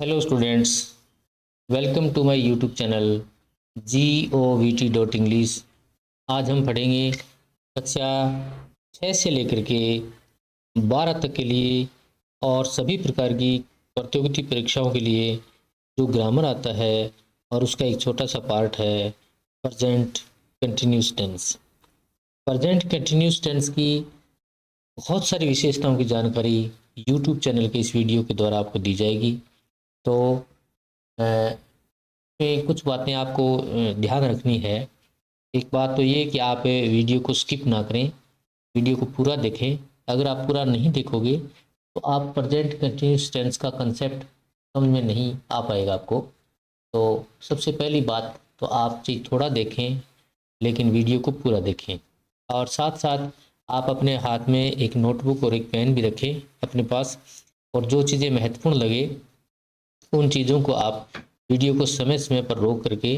Hello students, welcome to my YouTube channel GOVT.English। आज हम पढ़ेंगे कक्षा 6 से लेकर के 12 तक के लिए और सभी प्रकार की प्रतियोगिता परीक्षाओं के लिए जो ग्रामर आता है और उसका एक छोटा सा पार्ट है present continuous tense. Present continuous tense की बहुत सारी विशेषताओं की जानकारी यूट्यूब चैनल के इस वीडियो के द्वारा आपको दी जाएगी। तो पे कुछ बातें आपको ध्यान रखनी है। एक बात तो ये कि आप वीडियो को स्किप ना करें, वीडियो को पूरा देखें। अगर आप पूरा नहीं देखोगे तो आप प्रेजेंट कंटिन्यूस टेंस का कंसेप्ट समझ में नहीं आ पाएगा आपको। तो सबसे पहली बात तो आप चीज़ थोड़ा देखें लेकिन वीडियो को पूरा देखें, और साथ साथ आप अपने हाथ में एक नोटबुक और एक पेन भी रखें अपने पास, और जो चीज़ें महत्वपूर्ण लगे उन चीज़ों को आप वीडियो को समय समय पर रोक करके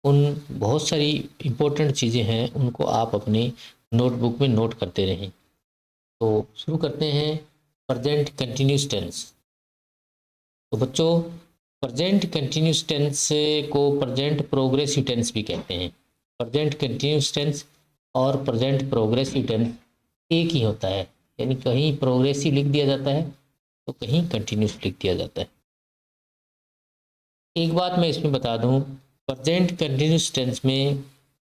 उन बहुत सारी इम्पोर्टेंट चीज़ें हैं उनको आप अपने नोटबुक में नोट करते रहें। तो शुरू करते हैं प्रेजेंट कंटिन्यूस टेंस। तो बच्चों, प्रेजेंट कंटिन्यूस टेंस को प्रेजेंट प्रोग्रेसिव टेंस भी कहते हैं। प्रेजेंट कंटिन्यूस टेंस और प्रेजेंट प्रोग्रेसिव टेंस एक ही होता है, यानी कहीं प्रोग्रेसिव लिख दिया जाता है तो कहीं कंटिन्यूस लिख दिया जाता है। एक बात मैं इसमें बता दूं, प्रेजेंट कंटिन्यूस टेंस में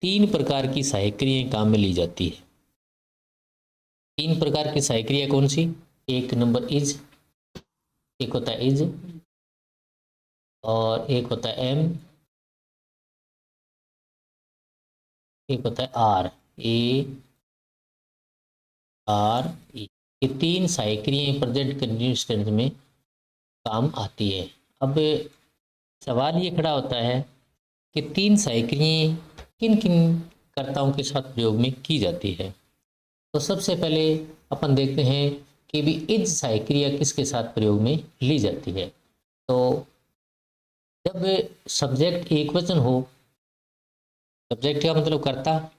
3 प्रकार की सहायक क्रियाएं काम में ली जाती है। 3 प्रकार की सहायक क्रिया कौन सी? एक नंबर इज, एक होता है इज, और एक होता है एम, एक होता है आर, ARE। ये 3 सहायक क्रियाएं प्रेजेंट कंटिन्यूस टेंस में काम आती है। अब सवाल ये खड़ा होता है कि 3 सहायक क्रियाएं किन किन कर्ताओं के साथ प्रयोग में की जाती है। तो सबसे पहले अपन देखते हैं कि भी इज सहायक क्रिया किसके साथ प्रयोग में ली जाती है। तो जब सब्जेक्ट एक वचन हो, सब्जेक्ट का मतलब कर्ता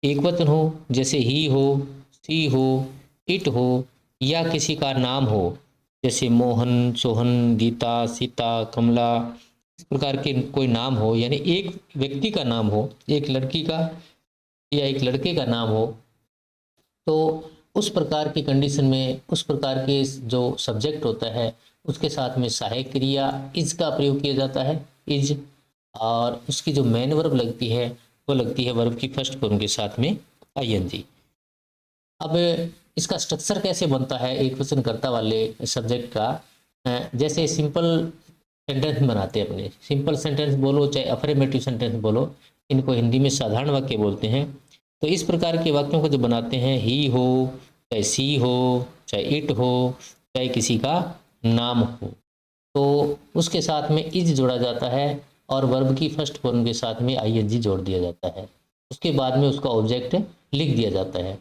एक वचन हो, जैसे ही हो, सी हो, इट हो, या किसी का नाम हो जैसे मोहन, सोहन, गीता, सीता, कमला, इस प्रकार के कोई नाम हो, यानी एक व्यक्ति का नाम हो, एक लड़की का या एक लड़के का नाम हो, तो उस प्रकार की कंडीशन में उस प्रकार के जो सब्जेक्ट होता है उसके साथ में सहायक क्रिया इज का प्रयोग किया जाता है, इज। और उसकी जो मेन वर्ब लगती है वो लगती है वर्ब की फर्स्ट फॉर्म के साथ में ING। अब इसका स्ट्रक्चर कैसे बनता है एक वचन कर्ता वाले सब्जेक्ट का? जैसे सिंपल सेंटेंस बनाते हैं अपने, सिंपल सेंटेंस बोलो चाहे अफर्मेटिव सेंटेंस बोलो, इनको हिंदी में साधारण वाक्य बोलते हैं। तो इस प्रकार के वाक्यों को जो बनाते हैं, ही हो, चाहे सी हो, चाहे इट हो, चाहे किसी का नाम हो, तो उसके साथ में इज जोड़ा जाता है और वर्ब की फर्स्ट फॉर्म के साथ में ING जोड़ दिया जाता है। उसके बाद में उसका ऑब्जेक्ट लिख दिया जाता है।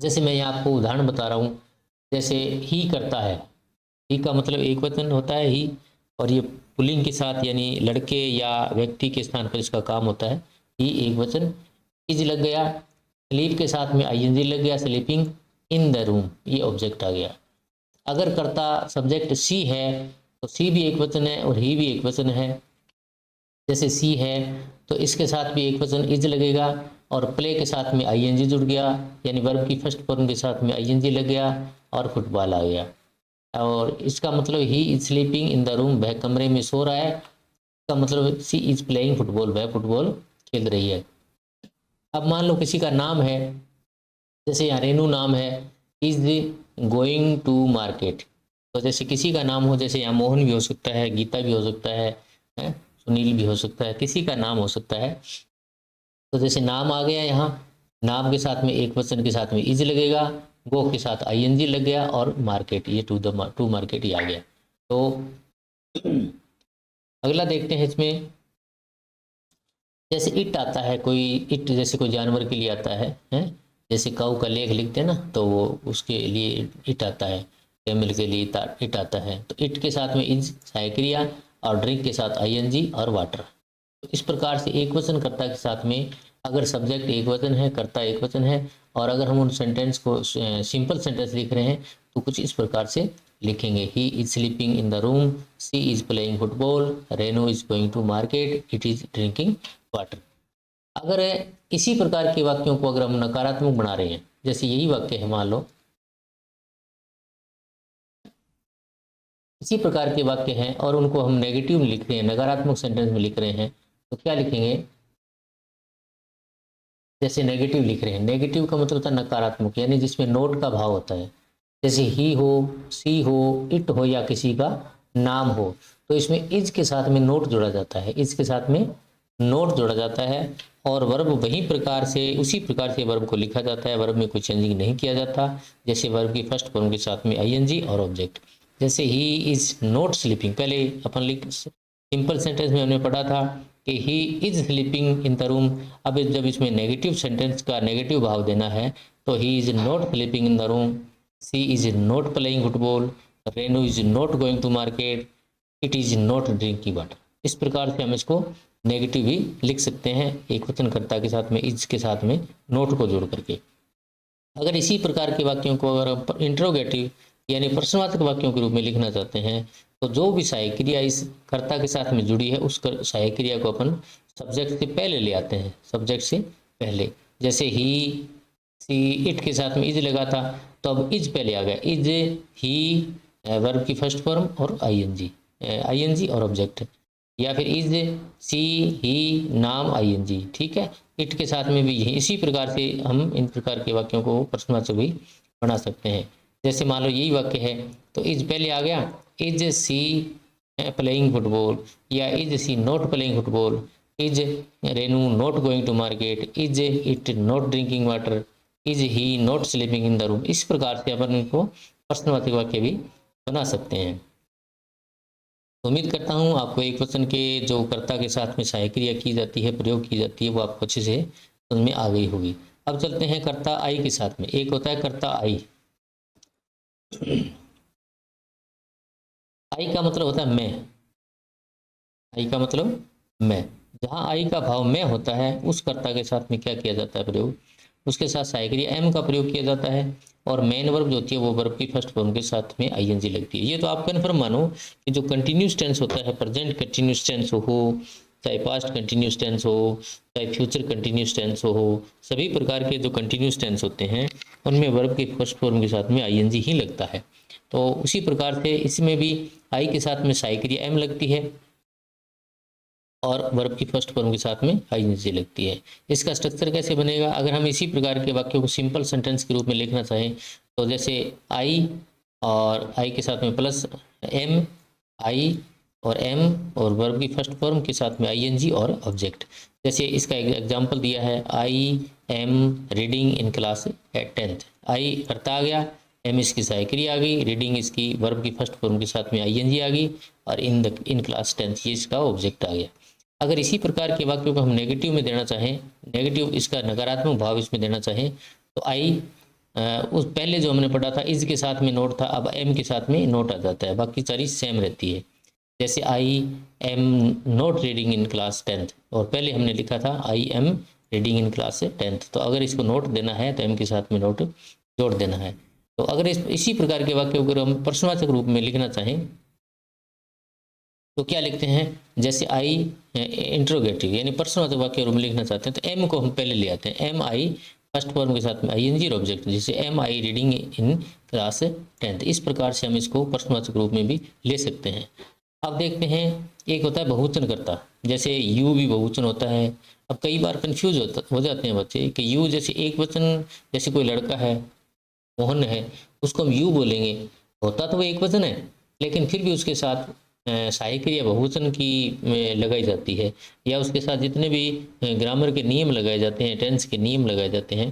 जैसे मैं यहाँ आपको उदाहरण बता रहा हूँ, जैसे ही करता है, ही का मतलब एक वचन होता है ही, और ये पुल्लिंग के साथ यानी लड़के या व्यक्ति के स्थान पर इसका काम होता है, ही एक वचन। इज लग गया, स्लीप के साथ में ING लग गया, स्लीपिंग इन द रूम, ये ऑब्जेक्ट आ गया। अगर कर्ता सब्जेक्ट सी है तो सी भी एक वचन है और ही भी एक वचन है। जैसे सी है तो इसके साथ भी एक वचन इज लगेगा, और प्ले के साथ में ING जुड़ गया, यानी वर्ब की फर्स्ट फॉर्म के साथ में ING लग गया, और फुटबॉल आ गया। और इसका मतलब ही is sleeping in the room, वह कमरे में सो रहा है, इसका मतलब सी इज प्लेइंग फुटबॉल, वह फुटबॉल खेल रही है। अब मान लो किसी का नाम है, जैसे यहाँ रेनू नाम है, इज गोइंग टू मार्केट। तो जैसे किसी का नाम हो, जैसे यहाँ मोहन भी हो सकता है, गीता भी हो सकता है, सुनील भी हो सकता है, किसी का नाम हो सकता है। तो जैसे नाम आ गया, यहाँ नाम के साथ में एक वचन के साथ में इज लगेगा, गो के साथ ING लग गया, और मार्केट, ये टू मार्केट ही आ गया। तो अगला देखते हैं इसमें, जैसे इट आता है, कोई इट जैसे कोई जानवर के लिए आता है? जैसे काऊ का लेख लिखते हैं ना, तो वो उसके लिए इट आता है, कैमल के लिए इट आता है। तो इट के साथ में इज सहायक क्रिया, और ड्रिंक के साथ ING, और वाटर। तो इस प्रकार से एक वचन कर्ता के साथ में अगर सब्जेक्ट एक वचन है, कर्ता एक वचन है, और अगर हम उन सेंटेंस को सिंपल सेंटेंस लिख रहे हैं तो कुछ इस प्रकार से लिखेंगे he is sleeping in the room, she is playing football, Renu is going to market, it is drinking water. अगर इसी प्रकार के वाक्यों को अगर हम नकारात्मक बना रहे हैं, जैसे यही वाक्य है, मान लो इसी प्रकार के वाक्य हैं और उनको हम नेगेटिव में लिख रहे हैं, नकारात्मक सेंटेंस में लिख रहे हैं, तो क्या लिखेंगे? जैसे नेगेटिव लिख रहे हैं, नेगेटिव का मतलब होता है नकारात्मक, यानी जिसमें नोट का भाव होता है, जैसे ही हो, सी हो, इट हो या किसी का नाम हो, तो इसमें इज के साथ में नोट जोड़ा जाता है, इज के साथ में नोट जोड़ा जाता है और वर्ब वही प्रकार से उसी प्रकार से वर्ब को लिखा जाता है, वर्ब में कोई चेंजिंग नहीं किया जाता। जैसे वर्ब की फर्स्ट फॉर्म के साथ में आईएनजी और ऑब्जेक्ट, जैसे ही इज नॉट स्लीपिंग, पहले अपन लिख सिंपल सेंटेंस में हमने पढ़ा था कि ही is sleeping in the room. अब जब इसमें नेगेटिव सेंटेंस का नेगेटिव भाव देना है तो he is not sleeping in the room, she is not playing football, Renu is not going to market, it is not drinking water. इस प्रकार से हम इसको नेगेटिव भी लिख सकते हैं, एक वचनकर्ता के साथ में इज के साथ में नोट को जोड़ करके। अगर इसी प्रकार के वाक्यों को अगर इंट्रोगेटिव यानी प्रश्नवाचक वाक्यों के रूप में लिखना चाहते हैं तो जो भी सहायक क्रिया इस कर्ता के साथ में जुड़ी है उस सहायक क्रिया को अपन सब्जेक्ट से पहले ले आते हैं, सब्जेक्ट से पहले। जैसे ही, सी, इट के साथ में इज लगा था तो अब इज पहले आ गया, इज, ही वर्ब की फर्स्ट फॉर्म और आईएनजी और ऑब्जेक्ट, या फिर इज, सी, ही, नाम, आईएनजी, ठीक है। इट के साथ में भी यही इसी प्रकार से हम इन प्रकार के वाक्यों को प्रश्नवाचक भी बना सकते हैं। जैसे मान लो यही वाक्य है तो इज पहले आ गया, इज सी प्लेइंग फुटबॉल या is she not playing football, is Renu not going to market, is it not drinking water, is he not sleeping in the room. इस प्रकार से अपन इनको प्रश्नवाचक वाक्य भी बना सकते हैं। तो उम्मीद करता हूँ आपको एक वचन के जो कर्ता के साथ में सहायक क्रिया की जाती है, प्रयोग की जाती है, वो आपको अच्छे से समझ में आ गई होगी। अब चलते हैं कर्ता आई के साथ में। एक होता है कर्ता आई, आई का मतलब होता है मैं, आई का मतलब मैं। जहाँ आई का भाव मैं होता है उस कर्ता के साथ में क्या किया जाता है प्रयोग, उसके साथ सहायक क्रिया एम का प्रयोग किया जाता है और मेन वर्ब जो होती है वो वर्ब की फर्स्ट फॉर्म के साथ में आईएनजी लगती है। ये तो आप कन्फर्म मानो कि जो कंटिन्यूस टेंस होता है, प्रेजेंट कंटिन्यूस टेंस हो, चाहे पास्ट कंटिन्यूस टेंस हो, चाहे फ्यूचर कंटिन्यूस टेंस हो, सभी प्रकार के जो कंटिन्यूस टेंस होते हैं उनमें वर्ब की फर्स्ट फॉर्म के साथ में आईएनजी ही लगता है। तो उसी प्रकार से इसमें भी आई के साथ में सहायक क्रिया एम लगती है और वर्ब की फर्स्ट फॉर्म के साथ में आईएनजी लगती है। इसका स्ट्रक्चर कैसे बनेगा? अगर हम इसी प्रकार के वाक्यों को सिंपल सेंटेंस के रूप में लिखना चाहें तो जैसे आई और आई के साथ में प्लस एम, आई और एम और वर्ब की फर्स्ट फॉर्म के साथ में आईएनजी और ऑब्जेक्ट। जैसे इसका एक एग्जांपल दिया है, I am reading in class at 10th। I कर्ता आ गया, एम इसकी सहायक क्रिया आ गई, रीडिंग इसकी वर्ब की फर्स्ट फॉर्म के साथ में आईएनजी आ गई और इन क्लास 10th ये इसका ऑब्जेक्ट आ गया। अगर इसी प्रकार के वाक्यों को हम नेगेटिव में देना चाहें, नेगेटिव इसका नकारात्मक भाव इसमें देना चाहें तो आई उस पहले जो हमने पढ़ा था इज के साथ में नोट था, अब एम के साथ में नोट आ जाता है, बाकी सारी सेम रहती है। जैसे I am not reading in class 10th और पहले हमने लिखा था आई am reading in class 10th, तो अगर इसको नोट देना है तो एम के साथ में नोट जोड़ देना है। तो अगर इसी प्रकार के वाक्यों को हम प्रश्नवाचक रूप में लिखना चाहें तो क्या लिखते हैं? जैसे आई इंट्रोगेटिव यानी प्रश्नवाचक वाक्य रूप में लिखना चाहते हैं तो एम को हम पहले ले आते हैं, एम आई फर्स्ट फॉर्म के साथ में आईएनजी और ऑब्जेक्ट, जैसे am I reading in class 10th। इस प्रकार से हम इसको प्रश्नवाचक रूप में भी ले सकते हैं। अब देखते हैं एक होता है बहुवचन कर्ता, जैसे यू भी बहुवचन होता है। अब कई बार कंफ्यूज हो जाते हैं बच्चे कि यू जैसे एक वचन, जैसे कोई लड़का है मोहन है उसको हम यू बोलेंगे, होता तो वो एक वचन है लेकिन फिर भी उसके साथ सहायक क्रिया बहुवचन की लगाई जाती है, या उसके साथ जितने भी ग्रामर के नियम लगाए जाते हैं, टेंस के नियम लगाए जाते हैं,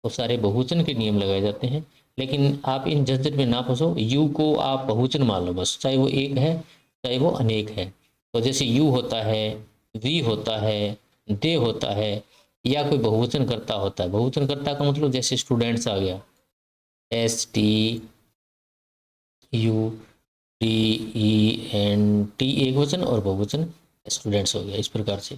वो सारे बहुवचन के नियम लगाए जाते हैं। लेकिन आप इन झंझट में ना फंसो, यू को आप बहुवचन मान लो बस, चाहे वो एक है चाहे वो अनेक है। तो जैसे यू होता है, वी होता है, दे होता है, या कोई बहुवचन कर्ता होता है। बहुवचन कर्ता का मतलब जैसे स्टूडेंट्स आ गया, STUDENT एक वचन और बहुवचन स्टूडेंट्स हो गया, इस प्रकार से।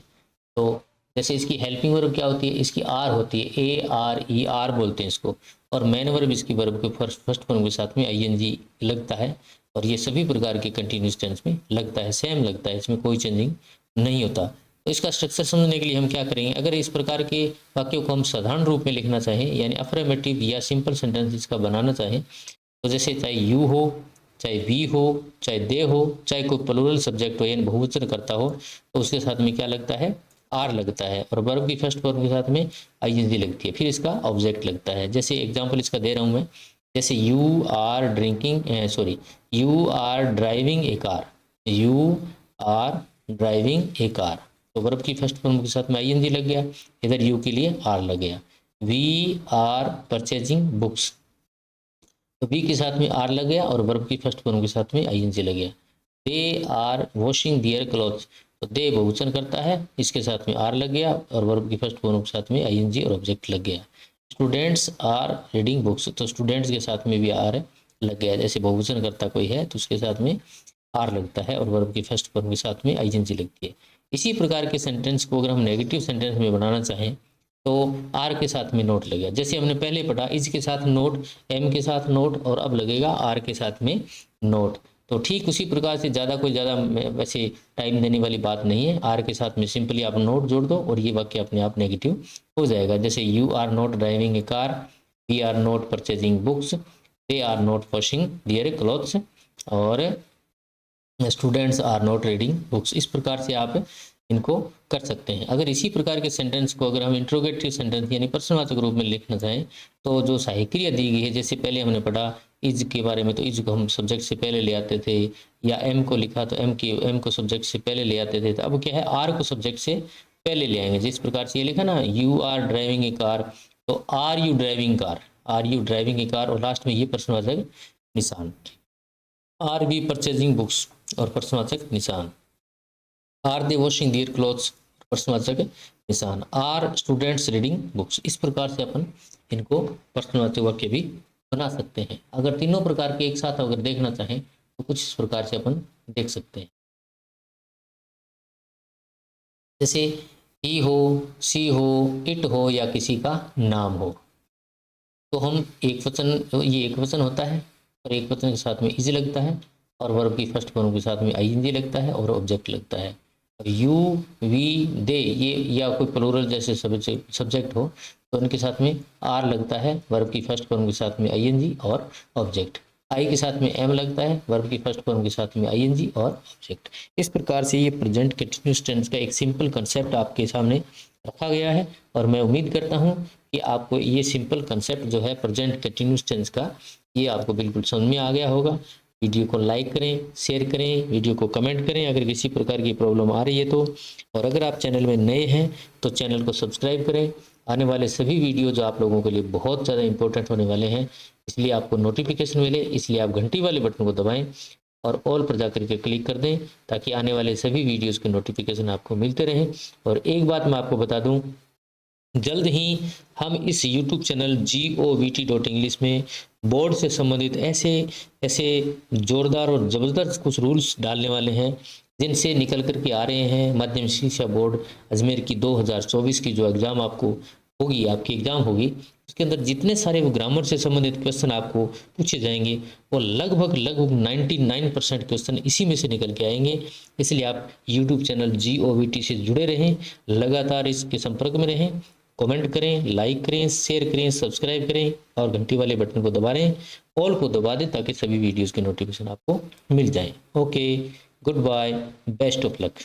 तो जैसे इसकी हेल्पिंग वर्ब क्या होती है, इसकी आर होती है, ARER बोलते हैं इसको, और मेन वर्ब इसकी वर्ब के फर्स्ट फॉर्म के साथ में ING लगता है, और ये सभी प्रकार के कंटिन्यूस टेंस में लगता है, सेम लगता है, इसमें कोई चेंजिंग नहीं होता। तो इसका स्ट्रक्चर समझने के लिए हम क्या करेंगे, अगर इस प्रकार के वाक्यों को हम साधारण रूप में लिखना चाहें, यानी अफर्मेटिव या सिंपल सेंटेंस इसका बनाना चाहें, तो जैसे चाहे यू हो, चाहे वी हो, चाहे दे हो, चाहे कोई प्लूरल सब्जेक्ट हो यानी बहुवचन करता हो, तो उसके साथ में क्या लगता है, आर लगता है, और वर्ब की फर्स्ट फॉर्म के साथ में ING लगती है, फिर इसका ऑब्जेक्ट लगता है। जैसे एग्जांपल इसका दे रहा हूँ मैं, जैसे you are driving a car, you are driving a car, तो वर्ब की फर्स्ट फॉर्म के साथ में ING लग गया, इधर यू के लिए आर लग गया। वी आर परचेजिंग बुक्स, तो वी के साथ में आर लग गया और वर्ब की फर्स्ट फॉर्म के साथ में ING लग गया। They are washing their clothes, तो दे बहुवचन करता है, इसके साथ में आर लग गया और वर्ब की फर्स्ट फॉर्म के साथ में ING और ऑब्जेक्ट लग गया। स्टूडेंट्स आर रीडिंग बुक्स, तो स्टूडेंट्स के साथ में भी आर लग गया, जैसे बहुवचन करता कोई है तो उसके साथ में आर लगता है और वर्ब की फर्स्ट फॉर्म के साथ में ING लगती है। इसी प्रकार के सेंटेंस को अगर हम नेगेटिव सेंटेंस में बनाना चाहें तो आर के साथ में नोट लगेगा, जैसे हमने पहले पढ़ा, इज के साथ नोट, एम के साथ नोट, और अब लगेगा आर के साथ में नोट। तो ठीक उसी प्रकार से ज़्यादा वैसे टाइम देने वाली बात नहीं है, आर के साथ में सिंपली आप नोट जोड़ दो और ये वाक्य अपने आप नेगेटिव हो जाएगा। जैसे you are not driving a car, we are not purchasing books, they are not washing their clothes, और students are not reading books. इस प्रकार से आप इनको कर सकते हैं। अगर इसी प्रकार के सेंटेंस को अगर हम इंट्रोगेटिव सेंटेंस यानी प्रश्नवाचक रूप में लिखना चाहें, तो जो सहायक क्रिया दी गई है, जैसे पहले हमने पढ़ा इज के बारे में, तो इज को हम सब्जेक्ट से पहले ले आते थे, या एम को लिखा तो एम को सब्जेक्ट से पहले ले आते थे, तो अब क्या है, आर को सब्जेक्ट से पहले ले आएंगे। जिस प्रकार से ये लिखा ना, you are driving a car, तो are you driving car, are you driving a car, और लास्ट में ये प्रश्नवाचक निशान, आर वी परचेजिंग बुक्स और प्रश्नवाचक निशान, are they washing their clothes, प्रश्नवाचक निशान, आर स्टूडेंट्स रीडिंग बुक्स। इस प्रकार से अपन इनको प्रश्नवाचक वाक्य भी बना सकते हैं। अगर तीनों प्रकार के एक साथ अगर देखना चाहें तो कुछ इस प्रकार से अपन देख सकते हैं, जैसे ही हो, सी हो, इट हो, या किसी का नाम हो, तो हम एक वचन, ये एक वचन होता है और एक वचन के साथ में इज लगता है, और वर्ब की फर्स्ट फॉर्म के साथ में ING लगता है और ऑब्जेक्ट लगता है। यू, वी, दे, ये या कोई प्लूरल जैसे सब्जेक्ट हो तो उनके साथ में आर लगता है, वर्ब की फर्स्ट फॉर्म के साथ में ING और ऑब्जेक्ट। आई के साथ में एम लगता है, वर्ब की फर्स्ट फॉर्म के साथ में ING और ऑब्जेक्ट। इस प्रकार से ये प्रेजेंट कंटिन्यूअस टेंस का एक सिंपल कंसेप्ट आपके सामने रखा गया है, और मैं उम्मीद करता हूँ कि आपको ये सिंपल कंसेप्ट जो है प्रेजेंट कंटिन्यूअस टेंस का, ये आपको बिल्कुल समझ में आ गया होगा। वीडियो को लाइक करें, शेयर करें, वीडियो को कमेंट करें अगर किसी प्रकार की प्रॉब्लम आ रही है तो, और अगर आप चैनल में नए हैं तो चैनल को सब्सक्राइब करें। आने वाले सभी वीडियो जो आप लोगों के लिए बहुत ज़्यादा इंपॉर्टेंट होने वाले हैं, इसलिए आपको नोटिफिकेशन मिले, इसलिए आप घंटी वाले बटन को दबाएं और ऑल पर जाकर के क्लिक कर दें, ताकि आने वाले सभी वीडियोज़ के नोटिफिकेशन आपको मिलते रहें। और एक बात मैं आपको बता दूँ, जल्द ही हम इस YouTube चैनल GOVT.English में बोर्ड से संबंधित ऐसे जोरदार और ज़बरदस्त कुछ रूल्स डालने वाले हैं, जिनसे निकल कर के आ रहे हैं माध्यमिक शिक्षा बोर्ड अजमेर की 2024 की जो एग्ज़ाम आपको होगी, आपकी एग्ज़ाम होगी, उसके अंदर जितने सारे ग्रामर से संबंधित क्वेश्चन आपको पूछे जाएंगे, वो लगभग 99% क्वेश्चन इसी में से निकल के आएंगे। इसलिए आप YouTube चैनल GOVT से जुड़े रहें, लगातार इसके संपर्क में रहें, कमेंट करें, लाइक करें, शेयर करें, सब्सक्राइब करें और घंटी वाले बटन को दबा दें, ऑल को दबा दें, ताकि सभी वीडियोज़ के नोटिफिकेशन आपको मिल जाएं। Okay, good bye, best of luck.